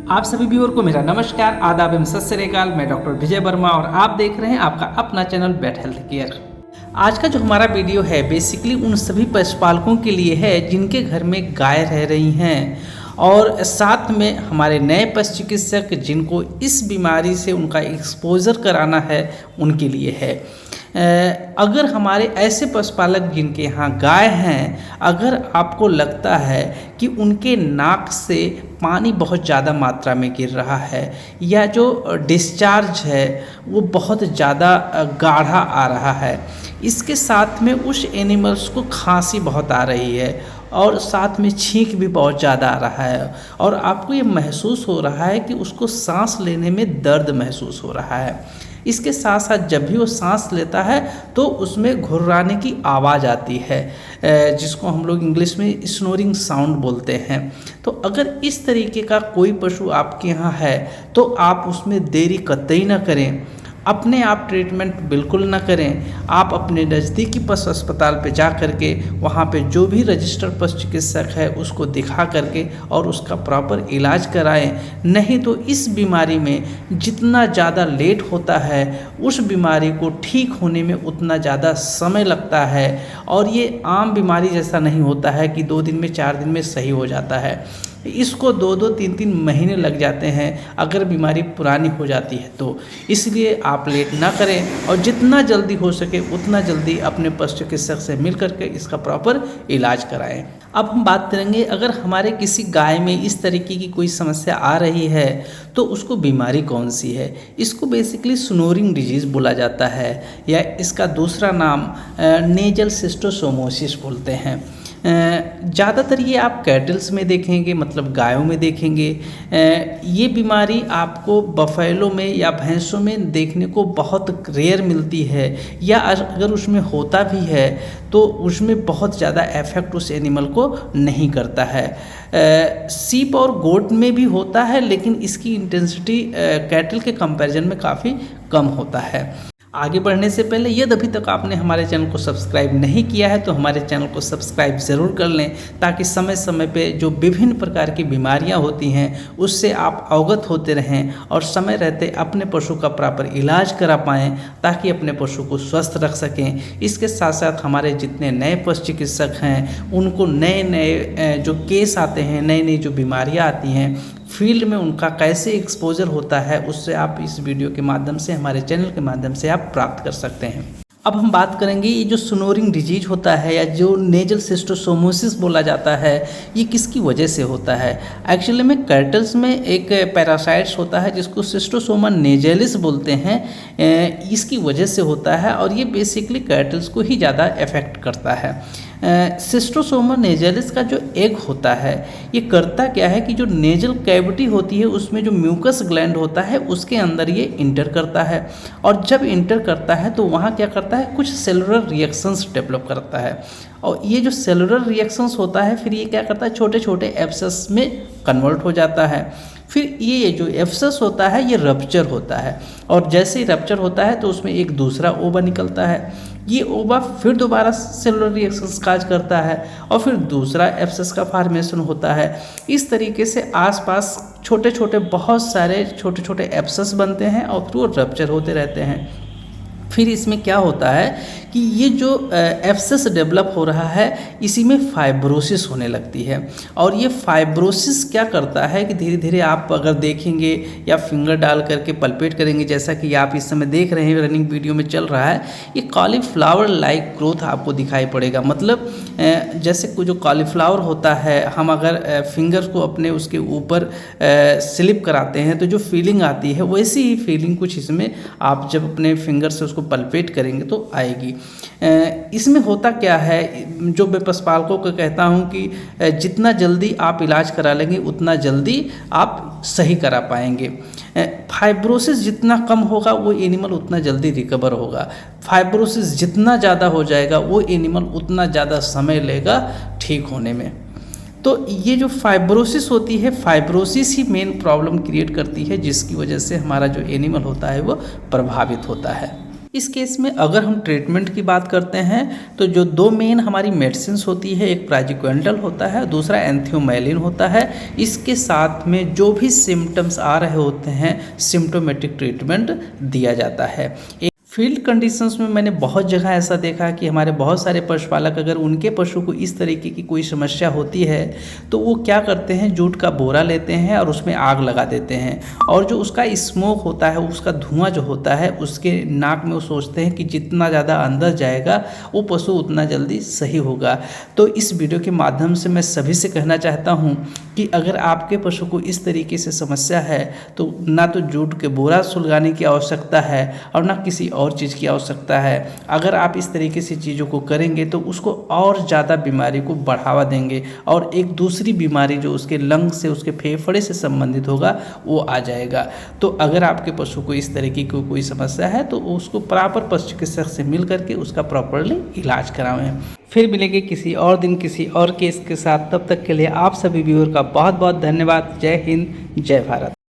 आप सभी व्यूअर को मेरा नमस्कार, आदाब एवं सत श्री अकाल। मैं डॉक्टर विजय वर्मा और आप देख रहे हैं आपका अपना चैनल बेट हेल्थ केयर। आज का जो हमारा वीडियो है बेसिकली उन सभी पशुपालकों के लिए है जिनके घर में गाय रह रही हैं और साथ में हमारे नए पशु चिकित्सक जिनको इस बीमारी से उनका एक्सपोजर कराना है उनके लिए है। अगर हमारे ऐसे पशुपालक जिनके यहाँ गाय हैं, अगर आपको लगता है कि उनके नाक से पानी बहुत ज़्यादा मात्रा में गिर रहा है या जो डिस्चार्ज है वो बहुत ज़्यादा गाढ़ा आ रहा है, इसके साथ में उस एनिमल्स को खांसी बहुत आ रही है और साथ में छींक भी बहुत ज़्यादा आ रहा है और आपको ये महसूस हो रहा है कि उसको सांस लेने में दर्द महसूस हो रहा है। इसके साथ साथ जब भी वो सांस लेता है तो उसमें घुर्राने की आवाज़ आती है, जिसको हम लोग इंग्लिश में स्नोरिंग साउंड बोलते हैं। तो अगर इस तरीके का कोई पशु आपके यहाँ है तो आप उसमें देरी कतई ना करें, अपने आप ट्रीटमेंट बिल्कुल ना करें। आप अपने नज़दीकी पशु अस्पताल पे जा करके वहाँ पे जो भी रजिस्टर्ड पशु चिकित्सक है उसको दिखा करके और उसका प्रॉपर इलाज कराएं। नहीं तो इस बीमारी में जितना ज़्यादा लेट होता है उस बीमारी को ठीक होने में उतना ज़्यादा समय लगता है और ये आम बीमारी जैसा नहीं होता है कि 2 दिन में 4 दिन में सही हो जाता है। इसको 2-2 3-3 महीने लग जाते हैं अगर बीमारी पुरानी हो जाती है तो। इसलिए आप लेट ना करें और जितना जल्दी हो सके उतना जल्दी अपने पशु चिकित्सक से मिल करके इसका प्रॉपर इलाज कराएं। अब हम बात करेंगे, अगर हमारे किसी गाय में इस तरीके की कोई समस्या आ रही है तो उसको बीमारी कौन सी है। इसको बेसिकली स्नोरिंग डिजीज़ बोला जाता है या इसका दूसरा नाम नेजल सिस्टोसोमोसिस बोलते हैं। ज़्यादातर ये आप कैटल्स में देखेंगे, मतलब गायों में देखेंगे। ये बीमारी आपको बफेलो में या भैंसों में देखने को बहुत रेयर मिलती है या अगर उसमें होता भी है तो उसमें बहुत ज़्यादा इफेक्ट उस एनिमल को नहीं करता है। सीप और गोट में भी होता है लेकिन इसकी इंटेंसिटी कैटल के कंपैरिजन में काफ़ी कम होता है। आगे बढ़ने से पहले यदि अभी तक आपने हमारे चैनल को सब्सक्राइब नहीं किया है तो हमारे चैनल को सब्सक्राइब ज़रूर कर लें ताकि समय समय पे जो विभिन्न प्रकार की बीमारियां होती हैं उससे आप अवगत होते रहें और समय रहते अपने पशु का प्रॉपर इलाज करा पाएँ ताकि अपने पशु को स्वस्थ रख सकें। इसके साथ साथ हमारे जितने नए पशु चिकित्सक हैं उनको नए नए जो केस आते हैं, नई नई जो बीमारियाँ आती हैं फील्ड में उनका कैसे एक्सपोजर होता है उससे आप इस वीडियो के माध्यम से, हमारे चैनल के माध्यम से आप प्राप्त कर सकते हैं। अब हम बात करेंगे ये जो स्नोरिंग डिजीज होता है या जो नेजल सिस्टोसोमोसिस बोला जाता है ये किसकी वजह से होता है। एक्चुअली में कैटल्स में एक पैरासाइट्स होता है जिसको सिस्टोसोमा नेजेलिस बोलते हैं, इसकी वजह से होता है और ये बेसिकली कैटल्स को ही ज़्यादा इफेक्ट करता है। सिस्टोसोमा नेजेलिस का जो एग होता है ये करता क्या है कि जो नेजल कैविटी होती है उसमें जो म्यूकस ग्लैंड होता है उसके अंदर ये इंटर करता है और जब इंटर करता है तो वहाँ क्या करता है, कुछ सेलुलर रिएक्शंस डेवलप करता है और ये जो सेलुलर रिएक्शंस होता है फिर ये क्या करता है, छोटे छोटे एब्सेस में कन्वर्ट हो जाता है। फिर ये जो एब्सेस होता है ये रप्चर होता है और जैसे ही रप्चर होता है तो उसमें एक दूसरा ओवा निकलता है। ये ओवा फिर दोबारा सेलुलर रिएक्शंस काज करता है और फिर दूसरा एब्सेस का फॉर्मेशन होता है। इस तरीके से आसपास छोटे छोटे बहुत सारे छोटे छोटे एब्सेस बनते हैं और फिर वो रप्चर होते रहते हैं। फिर इसमें क्या होता है कि ये जो एब्सेस डेवलप हो रहा है इसी में फाइब्रोसिस होने लगती है और ये फाइब्रोसिस क्या करता है कि धीरे धीरे आप अगर देखेंगे या फिंगर डाल करके पल्पेट करेंगे, जैसा कि आप इस समय देख रहे हैं रनिंग वीडियो में चल रहा है, ये कॉलीफ्लावर लाइक ग्रोथ आपको दिखाई पड़ेगा। मतलब जैसे जो कॉलीफ्लावर होता है, हम अगर फिंगर्स को अपने उसके ऊपर स्लिप कराते हैं तो जो फीलिंग आती है वैसी ही फीलिंग कुछ इसमें आप जब अपने फिंगर से उसको पल्पेट करेंगे तो आएगी। इसमें होता क्या है, जो मैं पशुपालकों को कहता हूं कि जितना जल्दी आप इलाज करा लेंगे उतना जल्दी आप सही करा पाएंगे। फाइब्रोसिस जितना कम होगा वो एनिमल उतना जल्दी रिकवर होगा, फाइब्रोसिस जितना ज़्यादा हो जाएगा वो एनिमल उतना ज़्यादा समय लेगा ठीक होने में। तो ये जो फाइब्रोसिस होती है, फाइब्रोसिस ही मेन प्रॉब्लम क्रिएट करती है जिसकी वजह से हमारा जो एनिमल होता है वो प्रभावित होता है। इस केस में अगर हम ट्रीटमेंट की बात करते हैं तो जो दो मेन हमारी मेडिसिन्स होती है, एक प्राजिक्विंटल होता है, दूसरा एंथियोमाइलिन होता है। इसके साथ में जो भी सिम्टम्स आ रहे होते हैं सिम्टोमेटिक ट्रीटमेंट दिया जाता है। फील्ड कंडीशंस में मैंने बहुत जगह ऐसा देखा कि हमारे बहुत सारे पशुपालक अगर उनके पशु को इस तरीके की कोई समस्या होती है तो वो क्या करते हैं, जूट का बोरा लेते हैं और उसमें आग लगा देते हैं, और जो उसका स्मोक होता है, उसका धुआं जो होता है उसके नाक में वो सोचते हैं कि जितना ज़्यादा अंदर जाएगा वो पशु उतना जल्दी सही होगा। तो इस वीडियो के माध्यम से मैं सभी से कहना चाहता हूँ कि अगर आपके पशु को इस तरीके से समस्या है तो ना तो जूट के बोरा सुलगाने की आवश्यकता है और ना किसी और चीज़ की आवश्यकता है। अगर आप इस तरीके से चीज़ों को करेंगे तो उसको और ज़्यादा बीमारी को बढ़ावा देंगे और एक दूसरी बीमारी जो उसके लंग से, उसके फेफड़े से संबंधित होगा वो आ जाएगा। तो अगर आपके पशु को इस तरीके की कोई समस्या है तो उसको प्रॉपर पशु चिकित्सक से मिल करके उसका प्रॉपरली इलाज करावें। फिर मिलेंगे किसी और दिन किसी और केस के साथ। तब तक के लिए आप सभी व्यूअर का बहुत बहुत धन्यवाद। जय हिंद, जय भारत।